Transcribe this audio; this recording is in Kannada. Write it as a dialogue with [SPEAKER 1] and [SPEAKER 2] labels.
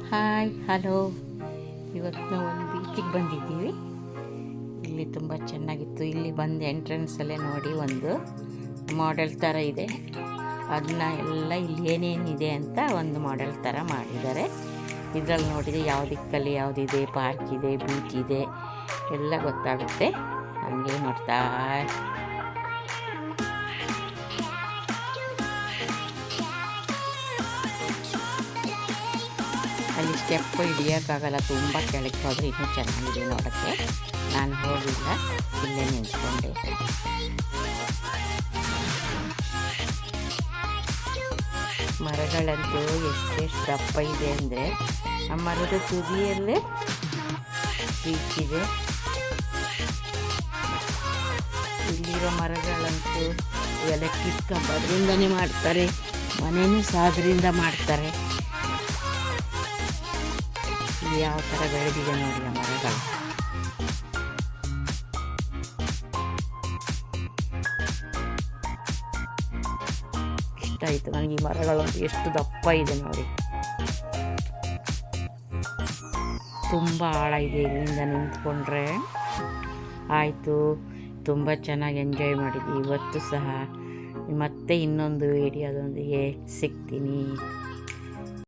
[SPEAKER 1] Hi hello. ಇವತ್ತು ನಾವು ಒಂದು ಬೀಚಿಗೆ ಬಂದಿದ್ದೀವಿ. ಇಲ್ಲಿ ತುಂಬ ಚೆನ್ನಾಗಿತ್ತು. ಇಲ್ಲಿ ಬಂದು ಎಂಟ್ರೆನ್ಸಲ್ಲೇ ನೋಡಿ ಒಂದು ಮಾಡೆಲ್ ಥರ ಇದೆ. ಅದನ್ನ ಎಲ್ಲ ಇಲ್ಲಿ ಏನೇನಿದೆ ಅಂತ ಒಂದು ಮಾಡೆಲ್ ಥರ ಮಾಡಿದ್ದಾರೆ. ಇದರಲ್ಲಿ ನೋಡಿದರೆ ಯಾವ ದಿಕ್ಕಲ್ಲಿ ಯಾವುದಿದೆ, ಪಾರ್ಕ್ ಇದೆ, ಬೀಚ್ ಇದೆ ಎಲ್ಲ ಗೊತ್ತಾಗುತ್ತೆ. ಹಂಗೆ ನೋಡ್ತಾ ಅಲ್ಲಿ ಸ್ಟೆಪ್ ಹಿಡಿಯೋಕ್ಕಾಗಲ್ಲ, ತುಂಬ ಕೆಳಗೆ ಹೋದರೆ ಇನ್ನೂ ಚೆನ್ನಾಗಿದೆ ನೋಡೋಕ್ಕೆ. ನಾನು ಹೋಗಿಲ್ಲ, ಇಲ್ಲೇ ನಿಂತ್ಕೊಂಡೆ. ಮರಗಳಂತೂ ಎಷ್ಟೆಷ್ಟು ದಪ್ಪ ಇದೆ ಅಂದರೆ, ಆ ಮರದ ತುದಿಯಲ್ಲೇ ಬೀಚ್ ಇದೆ. ಇಲ್ಲಿರೋ ಮರಗಳಂತೂ ಇವೆಲ್ಲ ಕಿತ್ಕೊಂಡು ಅದರಿಂದನೇ ಮಾಡ್ತಾರೆ, ಮನೆಯೂ ಸಹ ಅದರಿಂದ ಮಾಡ್ತಾರೆ. ಯಾವ ಥರ ಬೆಳೆದಿದೆ ನೋಡಿ ಆ ಮರಗಳು. ಇಷ್ಟ ಆಯಿತು ನನಗೆ ಈ ಮರಗಳಂತೂ, ಎಷ್ಟು ದಪ್ಪ ಇದೆ ನೋಡಿ, ತುಂಬ ಆಳ ಇದೆ. ಇಲ್ಲಿಂದ ನಿಂತ್ಕೊಂಡ್ರೆ ಆಯಿತು. ತುಂಬ ಚೆನ್ನಾಗಿ ಎಂಜಾಯ್ ಮಾಡಿದ್ವಿ ಇವತ್ತು ಸಹ. ಮತ್ತೆ ಇನ್ನೊಂದು ವಿಡಿಯೋದೊಂದಿಗೆ ಸಿಗ್ತೀನಿ.